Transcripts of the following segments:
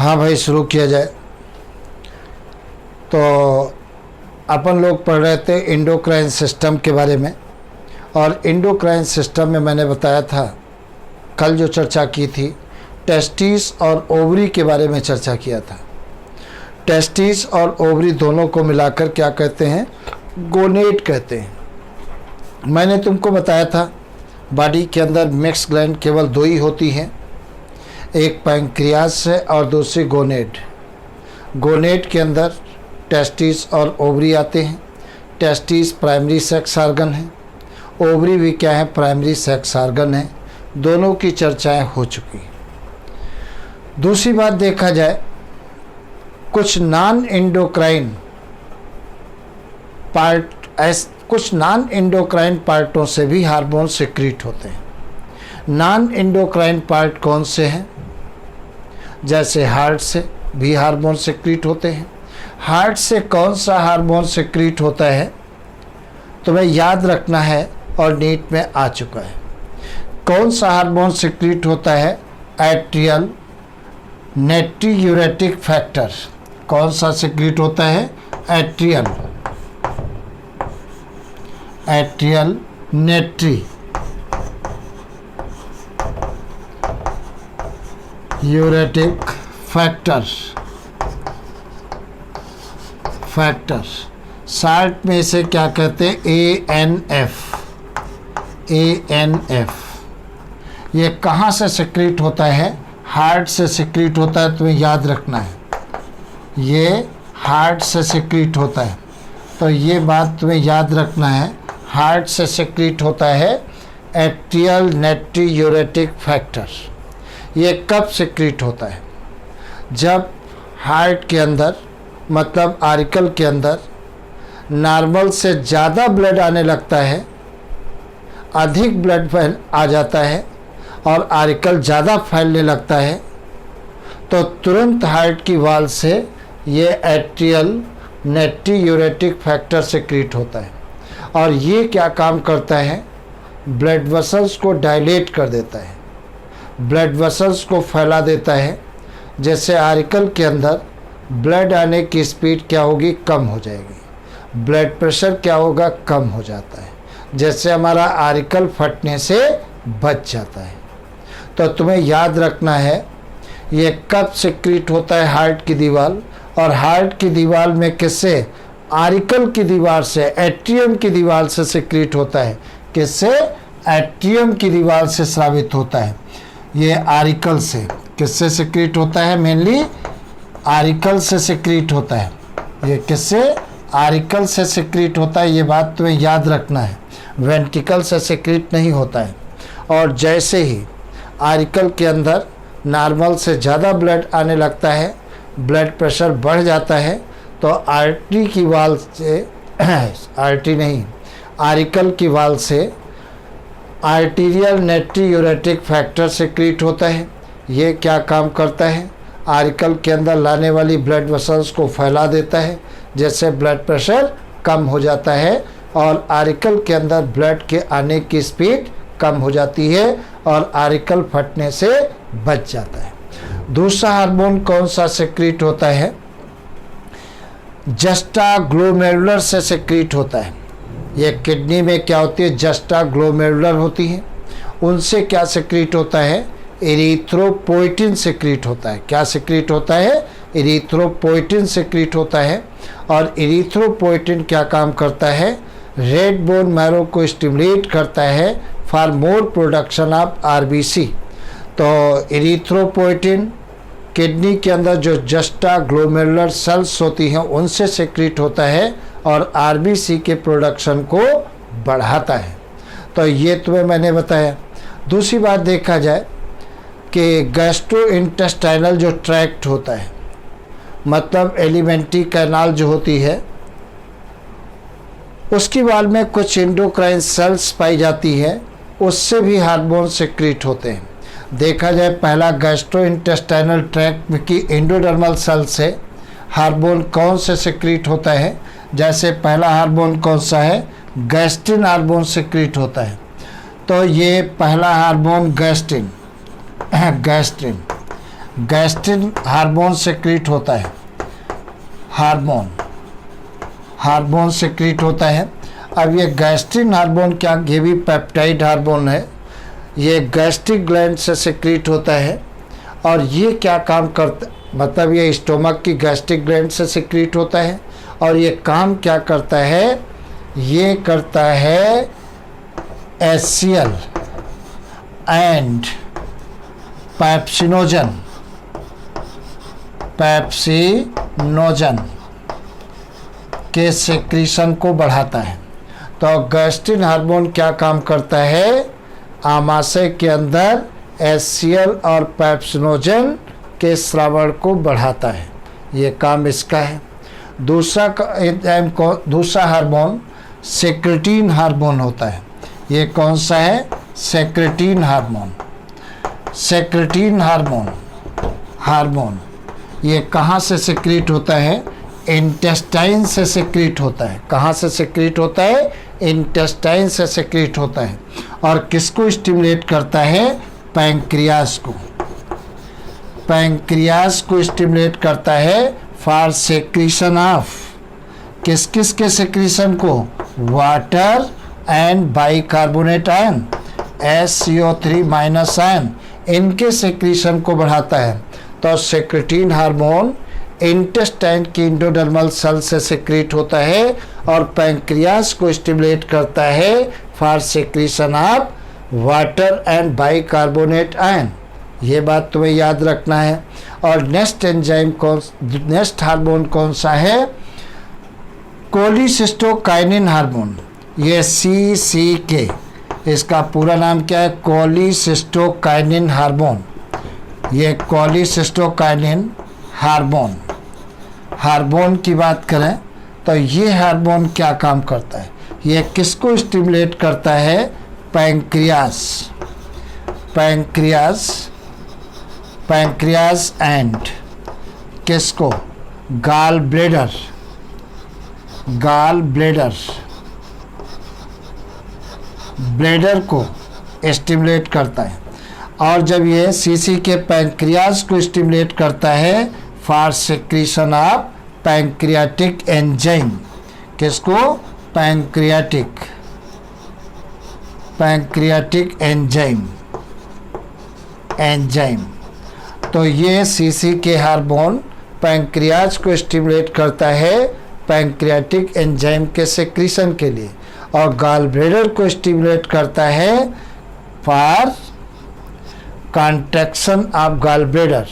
हाँ भाई, शुरू किया जाए। तो अपन लोग पढ़ रहे थे एंडोक्राइन सिस्टम के बारे में, और एंडोक्राइन सिस्टम में मैंने बताया था, कल जो चर्चा की थी, टेस्टिस और ओवरी के बारे में चर्चा किया था। टेस्टिस और ओवरी दोनों को मिलाकर क्या कहते हैं? गोनेड कहते हैं। मैंने तुमको बताया था बॉडी के अंदर मिक्स ग्लैंड केवल दो ही होती हैं, एक पैंक्रियास है और दूसरी गोनेड। गोनेड के अंदर टेस्टिस और ओवरी आते हैं। टेस्टिस प्राइमरी सेक्स ऑर्गन है, ओवरी भी क्या है? प्राइमरी सेक्स ऑर्गन है। दोनों की चर्चाएं हो चुकी। दूसरी बात देखा जाए, कुछ नॉन एंडोक्राइन पार्टों से भी हार्मोन सिक्रीट होते हैं। नॉन एंडोक्राइन पार्ट कौन से हैं? जैसे हार्ट से भी हार्मोन सिक्रीट होते हैं। हार्ट से कौन सा हार्मोन सिक्रीट होता है? तुम्हें याद रखना है और नीट में आ चुका है। कौन सा हार्मोन सिक्रीट होता है? Atrial natriuretic factor. कौन सा सिक्रीट होता है? Atrial natriuretic factor. Short में इसे क्या कहते हैं? ANF। ये कहाँ से सिक्रीट होता है? हार्ट से सिक्रीट होता है, तुम्हें याद रखना है। ये हार्ट से सिक्रीट होता है, तो ये बात तुम्हें याद रखना है। हार्ट से सिक्रीट होता है एट्रियल नेट्रियूरेटिक फैक्टर। ये कब सिक्रीट होता है? जब हार्ट के अंदर, मतलब आरिकल के अंदर नॉर्मल से ज़्यादा ब्लड आने लगता है, अधिक ब्लड आ जाता है और आरिकल ज़्यादा फैलने लगता है, तो तुरंत हार्ट की वाल से ये एट्रियल नेट्रियूरेटिक फैक्टर सिक्रीट होता है। और ये क्या काम करता है? ब्लड वेसल्स को डायलेट कर देता है, ब्लड वेसल्स को फैला देता है। जैसे आरिकल के अंदर ब्लड आने की स्पीड क्या होगी? कम हो जाएगी। ब्लड प्रेशर क्या होगा? कम हो जाता है। जैसे हमारा आरिकल फटने से बच जाता है। तो तुम्हें याद रखना है ये कब सिक्रीट होता है? हार्ट की दीवार। और हार्ट की दीवार में किससे? आरिकल की दीवार से, एट्रियम की दीवार से सिक्रीट होता है। किससे? एट्रियम की दीवार से स्रावित होता है। ये आरिकल से किससे सिक्रीट होता है? मेनली आरिकल से सिक्रीट होता है। ये किससे? आरिकल से सिक्रीट होता है। ये बात तुम्हें याद रखना है, वेंट्रिकल से सिक्रीट नहीं होता है। और जैसे ही आरिकल के अंदर नॉर्मल से ज़्यादा ब्लड आने लगता है, ब्लड प्रेशर बढ़ जाता है, तो आर्टरी की वाल से आर्टरी नहीं, आरिकल की वाल से आर्टीरियल नेट्रियूरेटिक फैक्टर सिक्रीट होता है। ये क्या काम करता है? आरिकल के अंदर लाने वाली ब्लड वेसल्स को फैला देता है, जैसे ब्लड प्रेशर कम हो जाता है और आरिकल के अंदर ब्लड के आने की स्पीड कम हो जाती है और आरिकल फटने से बच जाता है। दूसरा हार्मोन कौन सा सिक्रीट होता है? जस्टाग्लोमेरुलर से सिक्रीट होता है। ये किडनी में क्या होती है? जस्टाग्लोमेरुलर होती है। उनसे क्या सिक्रीट होता है? एरिथ्रोपोइटिन सिक्रीट होता है। क्या सिक्रीट होता है? एरिथ्रोपोइटिन सिक्रीट होता है। और एरिथ्रोपोइटिन क्या काम करता है? रेड बोन मैरो को स्टिमुलेट करता है for more production of RBC। तो एरिथ्रोपोइटिन किडनी के अंदर जो जस्टाग्लोमेरुलर सेल्स होती हैं उनसे सिक्रीट होता है और RBC के प्रोडक्शन को बढ़ाता है। तो ये तुम्हें मैंने बताया। दूसरी बात देखा जाए कि गैस्ट्रोइंटेस्टाइनल जो ट्रैक्ट होता है, मतलब एलिमेंट्री कैनाल जो होती है, उसकी वाल में कुछ एंडोक्राइन सेल्स पाई जाती है, उससे भी हार्मोन सिक्रीट होते हैं। देखा जाए, पहला गैस्ट्रोइंटेस्टाइनल ट्रैक्ट की एंडोडर्मल सेल से हार्मोन कौन से सिक्रीट होता है? जैसे पहला हार्मोन कौन सा है? गैस्ट्रिन हार्मोन सिक्रीट होता है। तो ये पहला hormone gastrin gastrin hormone secrete होता है, हार्मोन सेक्रीट होता है। अब ये गैस्ट्रिन हार्मोन क्या, ये भी पेप्टाइड हार्मोन है, ये गैस्ट्रिक ग्लैंड से सेक्रीट होता है। और ये क्या काम करता, मतलब ये स्टोमक की गैस्ट्रिक ग्लैंड से सेक्रीट होता है। और ये काम क्या करता है, ये करता है HCl एंड पैप्सिनोजन के सेक्रीशन को बढ़ाता है। तो गैस्ट्रिन हार्मोन क्या काम करता है, आमाशय के अंदर HCl और पैप्सिनोजन के स्रावण को बढ़ाता है, ये काम इसका है। दूसरा हार्मोन सेक्रेटिन हार्मोन होता है। ये कौन सा है, सेक्रेटिन हार्मोन ये कहाँ से सेक्रीट होता है, इंटेस्टाइन से सेक्रीट होता है। कहाँ से सेक्रीट होता है, इंटेस्टाइन से सेक्रीट होता है। और किसको स्टिमुलेट करता है, पैंक्रियास को स्टिमुलेट करता है फॉर सेक्रीशन ऑफ किस किस के सेक्रीशन को, water and bicarbonate ion SCO3- ion, इनके सेक्रीशन को बढ़ाता है। तो सेक्रेटिन हार्मोन इंटेस्टाइन की इंडोडर्मल सेल से सेक्रीट होता है और पैंक्रियास को स्टिमुलेट करता है for secretion of water and bicarbonate ion. ये बात तुम्हें याद रखना है। और नेक्स्ट हार्मोन कौन सा है, कोलिसिस्टोकाइनिन हार्मोन, ये CCK, इसका पूरा नाम क्या है, कोलिसिस्टोकाइनिन हार्मोन। ये कोलिसिस्टोकाइनिन हार्मोन की बात करें तो ये हार्मोन क्या काम करता है, ये किसको स्टिमुलेट करता है, पैंक्रियास एंड किसको, गाल ब्लेडर को स्टिमुलेट करता है। और जब ये CCK पैंक्रियास को स्टिमुलेट करता है for secretion of pancreatic enzyme, किसको, पैंक्रियाटिक एंजाइम। तो ये CCK हार्मोन पैंक्रियाज को स्टिमुलेट करता है पैंक्रियाटिक एंजाइम के सेक्रीशन के लिए। और गाल ब्लेडर को स्टिमुलेट करता है for contraction of gall bladder,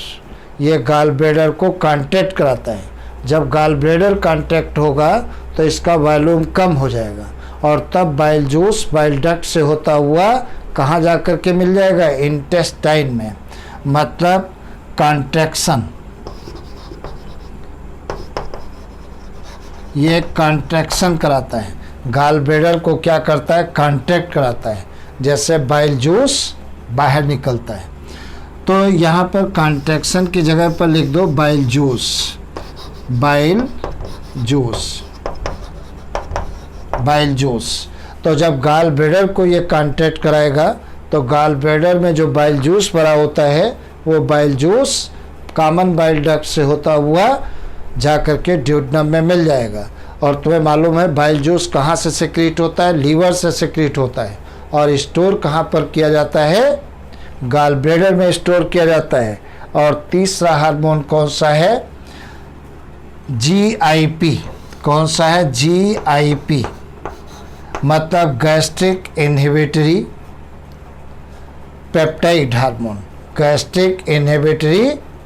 ये गाल ब्लेडर को कॉन्ट्रैक्ट कराता है। जब गाल ब्लेडर कॉन्ट्रैक्ट होगा तो इसका वॉल्यूम कम हो जाएगा और तब बाइल जूस बाइल डक्ट से होता हुआ कहाँ जा कर के मिल जाएगा, इंटेस्टाइन में। मतलब कॉन्ट्रैक्शन, ये कॉन्ट्रैक्शन कराता है, गाल ब्लेडर को क्या करता है, कॉन्ट्रैक्ट कराता है, जैसे बाइल जूस बाहर निकलता है। तो यहाँ पर कॉन्ट्रैक्शन की जगह पर लिख दो बाइल जूस। तो जब गाल ब्लेडर को ये कॉन्ट्रैक्ट कराएगा तो गाल ब्लेडर में जो बाइल जूस भरा होता है वो bile juice common bile duct से होता हुआ जा कर के ड्यूडेनम में मिल जाएगा। और तुम्हें मालूम है बाइल जूस कहाँ से सेक्रीट होता है, लीवर से सेक्रीट होता है। और स्टोर कहाँ पर किया जाता है, गाल ब्लेडर में स्टोर किया जाता है। और तीसरा हार्मोन कौन सा है, GIP। कौन सा है, GIP, मतलब गैस्ट्रिक इनहिबिटरी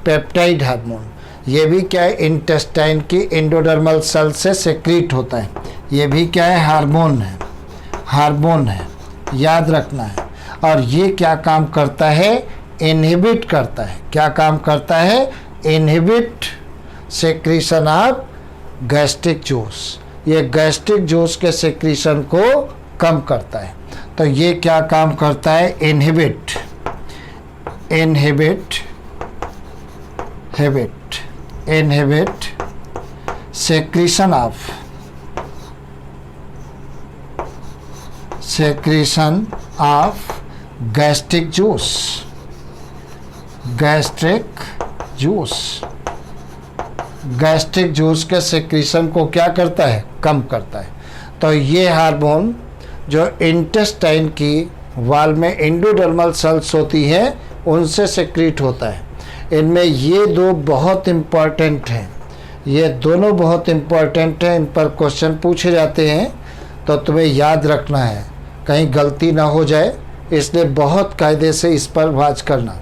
पेप्टाइड हार्मोन। ये भी क्या है, इंटेस्टाइन की इंडोडर्मल सेल से सेक्रीट होता है। ये भी क्या है, हार्मोन है, याद रखना है। और ये क्या काम करता है, इनहिबिट करता है। क्या काम करता है, inhibit secretion of gastric juice. ये गैस्ट्रिक जूस के सेक्रीशन को कम करता है। तो ये क्या काम करता है, inhibit secretion of gastric juice, gastric juice, gastric juice के सेक्रीशन को क्या करता है, कम करता है। तो ये हार्मोन जो इंटेस्टाइन की वाल में एंडोडर्मल सेल्स होती है उनसे सेक्रीट होता है। इनमें ये दो बहुत इम्पॉर्टेंट हैं, ये दोनों बहुत इम्पॉर्टेंट हैं, इन पर क्वेश्चन पूछे जाते हैं तो तुम्हें याद रखना है, कहीं गलती ना हो जाए, इसलिए बहुत कायदे से इस पर वाच करना।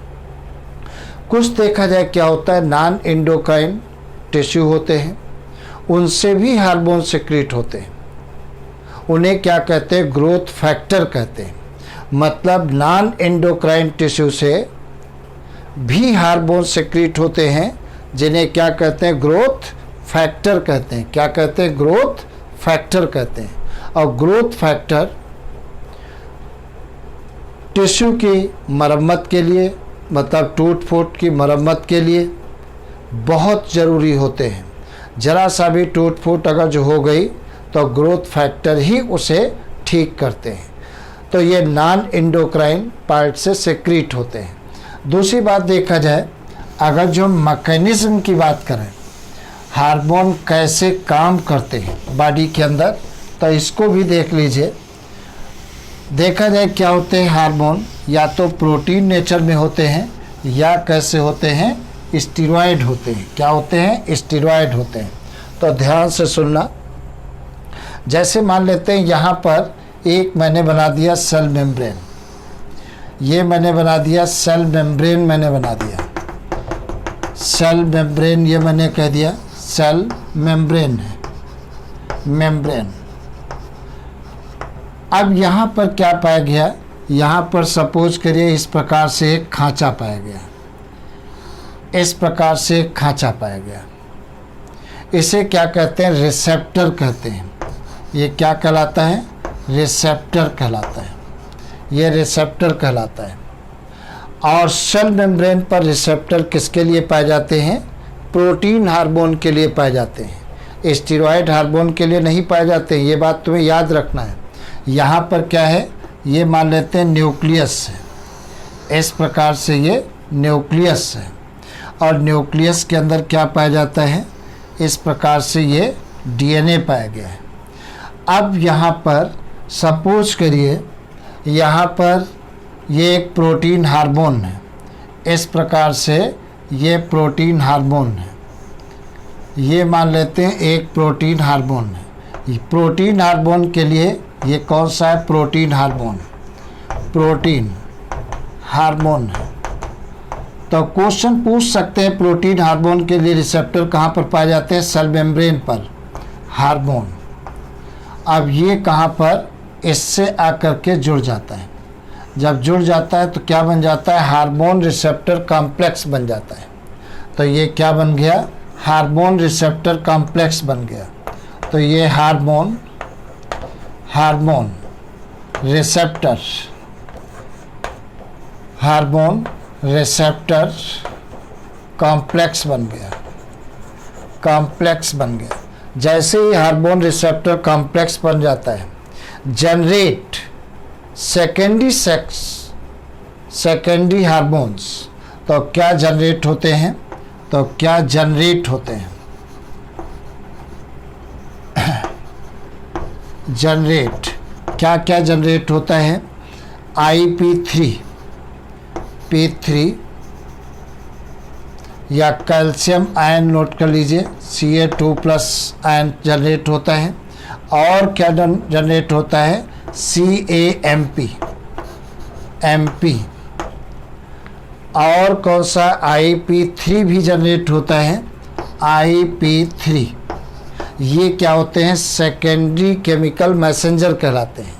कुछ देखा जाए क्या होता है, नॉन एंडोक्राइन टिश्यू होते हैं, उनसे भी हार्मोन सेक्रीट होते हैं। उन्हें क्या कहते हैं, ग्रोथ फैक्टर कहते हैं। मतलब नॉन एंडोक्राइन टिश्यू से भी हार्मोन सेक्रीट होते हैं, जिन्हें क्या कहते हैं, ग्रोथ फैक्टर कहते हैं। क्या कहते हैं, ग्रोथ फैक्टर कहते हैं। और ग्रोथ फैक्टर टिश्यू की मरम्मत के लिए, मतलब टूट फूट की मरम्मत के लिए बहुत ज़रूरी होते हैं। ज़रा सा भी टूट फूट अगर जो हो गई तो ग्रोथ फैक्टर ही उसे ठीक करते हैं। तो ये नॉन एंडोक्राइन पार्ट से सेक्रीट होते हैं। दूसरी बात देखा जाए, अगर जो मैकेनिज्म की बात करें, हार्मोन कैसे काम करते हैं बॉडी के अंदर, तो इसको भी देख लीजिए। देखा जाए क्या होते हैं हार्मोन, या तो प्रोटीन नेचर में होते हैं या कैसे होते हैं, स्टेरॉयड होते हैं। क्या होते हैं, स्टेरॉयड होते हैं। तो ध्यान से सुनना। जैसे मान लेते हैं यहाँ पर एक मैंने बना दिया सेल मेम्ब्रेन, ये मैंने बना दिया सेल मेम्ब्रेन, मैंने बना दिया सेल मेम्ब्रेन, ये मैंने कह दिया सेल मेम्ब्रेन है, मेम्ब्रेन। अब यहाँ पर क्या पाया गया, यहाँ पर सपोज करिए इस प्रकार से एक खांचा पाया गया, इस प्रकार से एक खांचा पाया गया। इसे क्या कहते हैं, रिसेप्टर कहते हैं। ये क्या कहलाता है, रिसेप्टर कहलाता है, ये रिसेप्टर कहलाता है। और सेल मेम्ब्रेन पर रिसेप्टर किसके लिए पाए जाते हैं, प्रोटीन हार्मोन के लिए पाए जाते हैं, स्टेरॉयड हार्मोन के लिए नहीं पाए जाते हैं। ये बात तुम्हें याद रखना है। यहाँ पर क्या है, ये मान लेते हैं न्यूक्लियस है, इस प्रकार से ये न्यूक्लियस है। और न्यूक्लियस के अंदर क्या पाया जाता है, इस प्रकार से ये डीएनए पाया गया है। अब यहाँ पर सपोज करिए, यहाँ पर ये एक प्रोटीन हार्मोन है, इस प्रकार से ये प्रोटीन हार्मोन है, ये मान लेते हैं एक प्रोटीन हार्मोन है। प्रोटीन हार्मोन के लिए ये कौन सा है, प्रोटीन हार्मोन, प्रोटीन हार्मोन है। तो क्वेश्चन पूछ सकते हैं, प्रोटीन हार्मोन के लिए रिसेप्टर कहाँ पर पाए जाते हैं, सेल मेम्ब्रेन पर हार्मोन। अब ये कहाँ पर, इससे आकर के जुड़ जाता है। जब जुड़ जाता है तो क्या बन जाता है, हार्मोन रिसेप्टर कॉम्प्लेक्स बन जाता है। तो ये क्या बन गया, हार्मोन रिसेप्टर कॉम्प्लेक्स बन गया। तो ये hormone receptor, hormone receptor complex बन गया, कॉम्प्लेक्स बन गया। जैसे ही हार्मोन रिसेप्टर कॉम्प्लेक्स बन जाता है, जनरेट सेकेंडरी हार्मोन्स। तो क्या जनरेट होते हैं, तो क्या जनरेट होते हैं, जनरेट क्या क्या जनरेट होता है, P3 या कैल्शियम आयन, नोट कर लीजिए, Ca2+ आयन जनरेट होता है। और क्या जनरेट होता है, CAMP। और कौन सा, IP3 भी जनरेट होता है, IP3। ये क्या होते हैं, सेकेंडरी केमिकल मैसेंजर कहलाते हैं,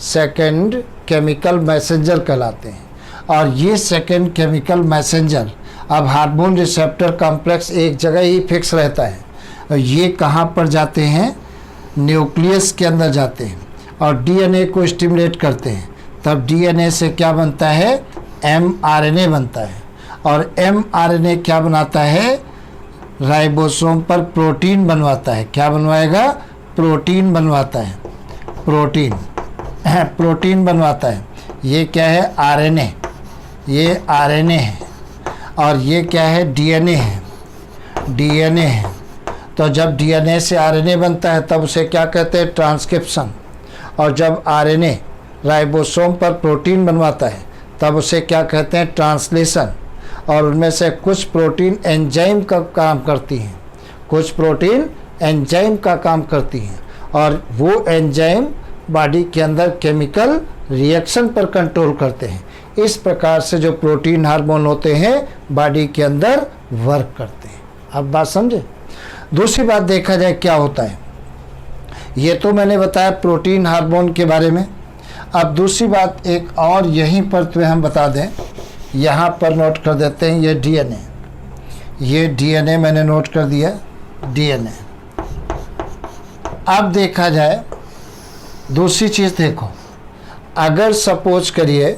सेकेंड केमिकल मैसेंजर कहलाते हैं। और ये सेकेंड केमिकल मैसेंजर, अब हार्मोन रिसेप्टर कॉम्प्लेक्स एक जगह ही फिक्स रहता है, और ये कहाँ पर जाते हैं, न्यूक्लियस के अंदर जाते हैं और डीएनए को स्टिमुलेट करते हैं। तब डीएनए से क्या बनता है, mRNA बनता है। और mRNA क्या बनाता है, राइबोसोम पर प्रोटीन बनवाता है। क्या बनवाएगा, प्रोटीन बनवाता है, प्रोटीन बनवाता है। ये क्या है, RNA, ये RNA है। और ये क्या है, डीएनए है, डीएनए है। तो जब डीएनए से आरएनए बनता है तब उसे क्या कहते हैं, ट्रांसक्रिप्शन। और जब आरएनए राइबोसोम पर प्रोटीन बनवाता है तब उसे क्या कहते हैं, ट्रांसलेशन। और उनमें से कुछ प्रोटीन एंजाइम का काम करती हैं, कुछ प्रोटीन एंजाइम का काम करती हैं, और वो एंजाइम बॉडी के अंदर केमिकल रिएक्शन पर कंट्रोल करते हैं। इस प्रकार से जो प्रोटीन हार्मोन होते हैं बॉडी के अंदर वर्क करते हैं। अब बात समझे। दूसरी बात देखा जाए क्या होता है, ये तो मैंने बताया प्रोटीन हार्मोन के बारे में। अब दूसरी बात एक और यहीं पर तुम्हें हम बता दें, यहाँ पर नोट कर देते हैं, ये डीएनए, ये डीएनए मैंने नोट कर दिया, डीएनए। अब देखा जाए दूसरी चीज़, देखो अगर सपोज करिए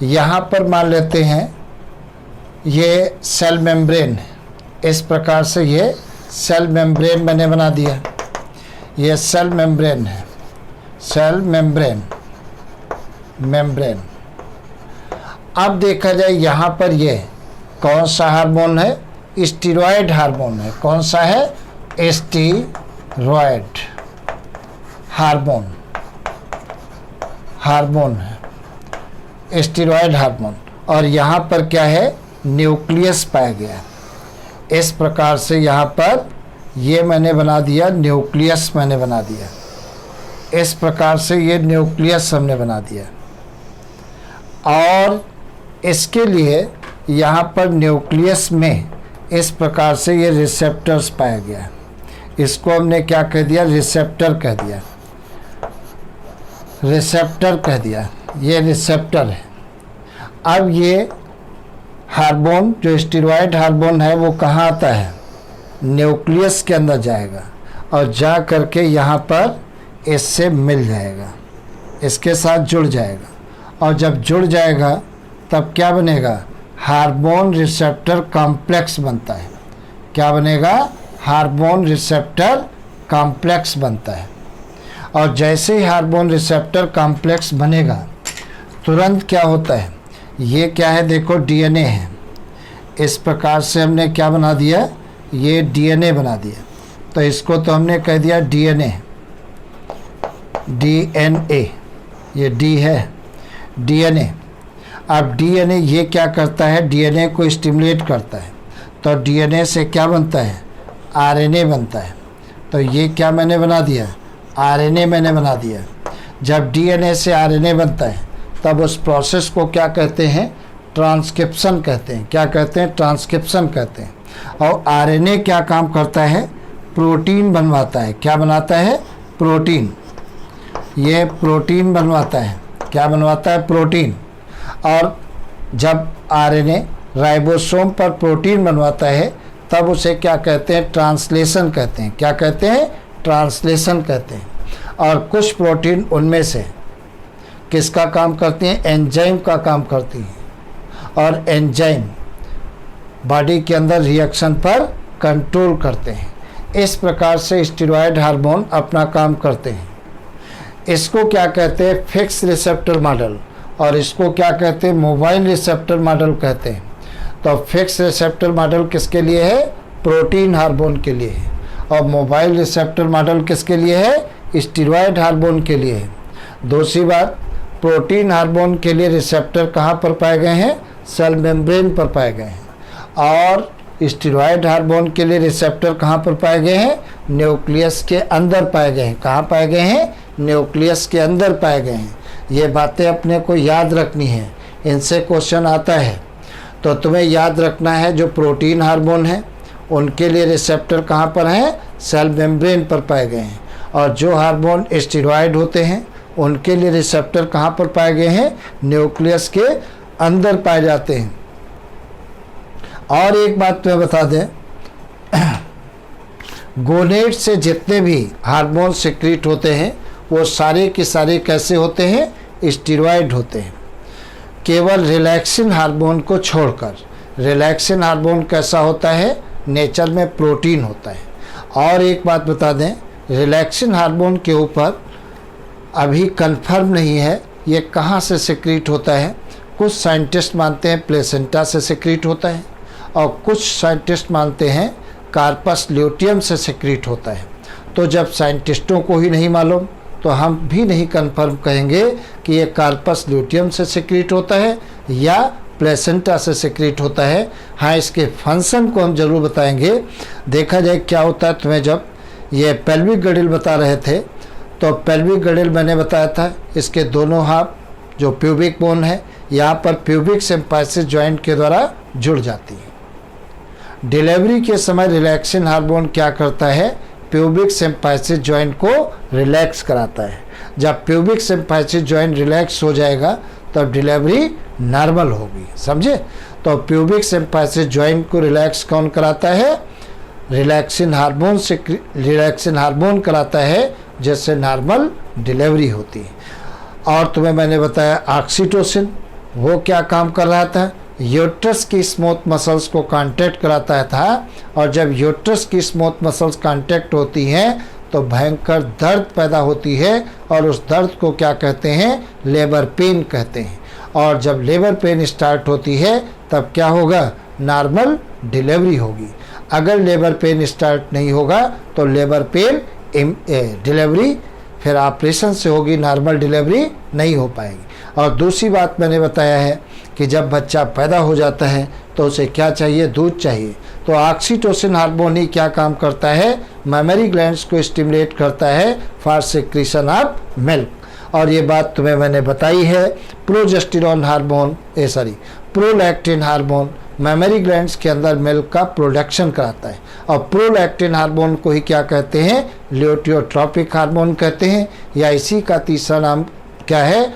यहाँ पर मान लेते हैं ये सेल मेम्ब्रेन है, इस प्रकार से ये सेल मेम्ब्रेन मैंने बना दिया, ये सेल मेम्ब्रेन है, सेल मेम्ब्रेन, मेम्ब्रेन। अब देखा जाए यहाँ पर ये कौन सा हार्मोन है, स्टीरॉयड हार्मोन है। कौन सा है, स्टीरॉयड हार्मोन, हार्मोन है स्टीरॉयड हार्मोन। और यहाँ पर क्या है, न्यूक्लियस पाया गया। इस प्रकार से यहाँ पर ये मैंने बना दिया, न्यूक्लियस मैंने बना दिया, इस प्रकार से ये न्यूक्लियस हमने बना दिया। और इसके लिए यहाँ पर न्यूक्लियस में इस प्रकार से ये रिसेप्टर्स पाया गया। इसको हमने क्या कह दिया, रिसेप्टर कह दिया, रिसेप्टर कह दिया, ये रिसेप्टर है। अब ये हार्मोन जो स्टीरॉयड हार्मोन है वो कहाँ आता है, न्यूक्लियस के अंदर जाएगा और जा करके यहाँ पर इससे मिल जाएगा, इसके साथ जुड़ जाएगा। और जब जुड़ जाएगा तब क्या बनेगा, हार्मोन रिसेप्टर कॉम्प्लेक्स बनता है। क्या बनेगा, हार्मोन रिसेप्टर कॉम्प्लेक्स बनता है। और जैसे ही हार्मोन रिसेप्टर कॉम्प्लेक्स बनेगा तुरंत क्या होता है, ये क्या है, देखो डीएनए है। इस प्रकार से हमने क्या बना दिया, ये डीएनए बना दिया। तो इसको तो हमने कह दिया डीएनए, डीएनए, ये डी है, डीएनए। अब डीएनए ये क्या करता है, डीएनए को स्टिमुलेट करता है। तो डीएनए से क्या बनता है, आरएनए बनता है। तो ये क्या मैंने बना दिया, आरएनए मैंने बना दिया। जब डीएनए से आरएनए बनता है तब उस प्रोसेस को क्या कहते हैं, ट्रांसक्रिप्शन कहते हैं। क्या कहते हैं, ट्रांसक्रिप्शन कहते हैं। और आरएनए क्या काम करता है, प्रोटीन बनवाता है। क्या बनाता है, प्रोटीन, ये प्रोटीन बनवाता है। क्या बनवाता है, प्रोटीन। और जब आरएनए राइबोसोम पर प्रोटीन बनवाता है तब उसे क्या कहते हैं, ट्रांसलेशन कहते हैं। क्या कहते हैं, ट्रांसलेशन कहते हैं। और कुछ प्रोटीन उनमें से किसका काम करती हैं, एंजाइम का काम करती हैं। और एंजाइम बॉडी के अंदर रिएक्शन पर कंट्रोल करते हैं। इस प्रकार से स्टीरॉयड हार्मोन अपना काम करते हैं। इसको क्या कहते हैं, फिक्स रिसेप्टर मॉडल, और इसको क्या कहते हैं, मोबाइल रिसेप्टर मॉडल कहते हैं। तो फिक्स रिसेप्टर मॉडल किसके लिए है, प्रोटीन हार्मोन के लिए है। और मोबाइल रिसेप्टर मॉडल किसके लिए है, स्टीरॉयड हार्मोन के लिए है। दूसरी बात, प्रोटीन हार्मोन के लिए रिसेप्टर कहाँ पर पाए गए हैं, सेल मेम्ब्रेन पर पाए गए हैं। और स्टीरॉयड हार्मोन के लिए रिसेप्टर कहाँ पर पाए गए हैं, न्यूक्लियस के अंदर पाए गए हैं। कहाँ पाए गए हैं, न्यूक्लियस के अंदर पाए गए हैं। ये बातें अपने को याद रखनी है, इनसे क्वेश्चन आता है। तो तुम्हें याद रखना है जो प्रोटीन हार्मोन है उनके लिए रिसेप्टर कहाँ पर हैं, सेल मेम्ब्रेन पर पाए गए हैं। और जो हार्मोन स्टीरॉयड होते हैं उनके लिए रिसेप्टर कहाँ पर पाए गए हैं, न्यूक्लियस के अंदर पाए जाते हैं। और एक बात मैं बता दें, गोनेट से जितने भी हार्मोन सिक्रीट होते हैं वो सारे के सारे कैसे होते हैं, स्टीरॉयड होते हैं, केवल रिलैक्सिन हार्मोन को छोड़कर। रिलैक्सिन हार्मोन कैसा होता है, नेचर में प्रोटीन होता है। और एक बात बता दें, रिलैक्सिन हार्मोन के ऊपर अभी कंफर्म नहीं है ये कहाँ से सिक्रीट होता है। कुछ साइंटिस्ट मानते हैं प्लेसेंटा से सिक्रीट होता है, और कुछ साइंटिस्ट मानते हैं कार्पस ल्यूटियम से सिक्रीट होता है। तो जब साइंटिस्टों को ही नहीं मालूम तो हम भी नहीं कंफर्म कहेंगे कि ये कार्पस ल्यूटियम से सिक्रीट होता है या प्लेसेंटा से सिक्रीट होता है। हाँ, इसके फंक्शन को हम जरूर बताएंगे। देखा जाए क्या होता है। तुम्हें जब ये पेल्विक गडिल बता रहे थे तो पेल्विक गडिल मैंने बताया था, इसके दोनों हाथ जो प्यूबिक बोन है यहाँ पर प्यूबिक सिम्पाइसिस जॉइंट के द्वारा जुड़ जाती है। डिलीवरी के समय रिलैक्सिन हार्मोन क्या करता है, प्यूबिक सिम्पाइसिस जॉइंट को रिलैक्स कराता है। जब प्यूबिक सिम्पाइसिस जॉइंट रिलैक्स हो जाएगा तब डिलीवरी नॉर्मल होगी, समझे। तो प्यूबिक सिम्पाइसिस जॉइंट को रिलैक्स कौन कराता है, रिलैक्सिन हार्मोन से रिलैक्सिन हार्मोन कराता है, जिससे नॉर्मल डिलीवरी होती है। और तुम्हें मैंने बताया ऑक्सीटोसिन, वो क्या काम कर रहा था, यूट्रस की स्मूथ मसल्स को कांटेक्ट कराता था। और जब यूट्रस की स्मूथ मसल्स कांटेक्ट होती हैं तो भयंकर दर्द पैदा होती है और उस दर्द को क्या कहते हैं, लेबर पेन कहते हैं। और जब लेबर पेन स्टार्ट होती है तब क्या होगा, नॉर्मल डिलीवरी होगी। अगर लेबर पेन स्टार्ट नहीं होगा तो लेबर पेन डिलीवरी फिर ऑपरेशन से होगी, नॉर्मल डिलीवरी नहीं हो पाएगी। और दूसरी बात मैंने बताया है कि जब बच्चा पैदा हो जाता है तो उसे क्या चाहिए, दूध चाहिए। तो ऑक्सीटोसिन हार्मोन ही क्या काम करता है, मेमरी ग्लैंड्स को स्टिमुलेट करता है फॉर सिक्रीशन ऑफ मिल्क। और ये बात तुम्हें मैंने बताई है। Progesterone hormone prolactin hormone mammary glands के अंदर मिल्क का प्रोडक्शन कराता है। और प्रोलैक्टिन हार्मोन को ही क्या कहते हैं, ल्यूटियोट्रोपिक हार्मोन कहते हैं, या इसी का तीसरा नाम क्या है,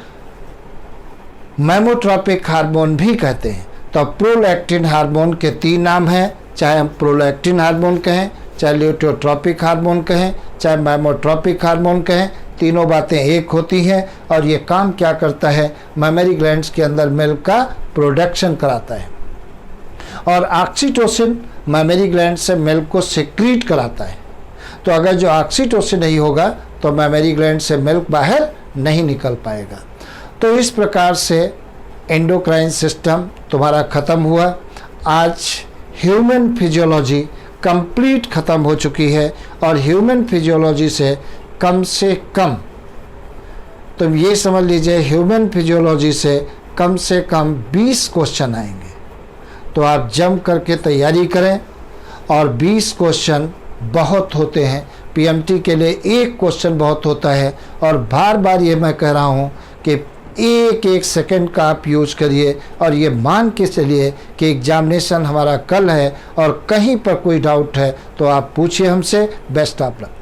मेमोट्रोपिक हार्मोन भी कहते हैं। तो प्रोलैक्टिन हार्मोन के 3 नाम हैं, चाहे हम प्रोलैक्टिन हार्मोन कहें, चाहे ल्यूटियोट्रोपिक हार्मोन कहें, चाहे मेमोट्रोपिक हार्मोन कहें, तीनों बातें एक होती हैं। और ये काम क्या करता है, मेमरी ग्लैंड्स के अंदर मिल्क का प्रोडक्शन कराता है। और ऑक्सीटोसिन मेमरी ग्लैंड से मिल्क को सिक्रीट कराता है। तो अगर जो ऑक्सीटोसिन नहीं होगा तो मेमरी ग्लैंड से मिल्क बाहर नहीं निकल पाएगा। तो इस प्रकार से एंडोक्राइन सिस्टम तुम्हारा ख़त्म हुआ। आज ह्यूमन फिजियोलॉजी कंप्लीट ख़त्म हो चुकी है। और ह्यूमन फिजियोलॉजी से कम तुम ये समझ लीजिए, ह्यूमन फिजियोलॉजी से कम 20 क्वेश्चन आएंगे। तो आप जम करके तैयारी करें। और 20 क्वेश्चन बहुत होते हैं, पीएमटी के लिए एक क्वेश्चन बहुत होता है। और बार बार ये मैं कह रहा हूँ कि एक सेकंड का आप यूज करिए और ये मान के चलिए कि एग्जामिनेशन हमारा कल है और कहीं पर कोई डाउट है तो आप पूछिए हमसे। Best of luck.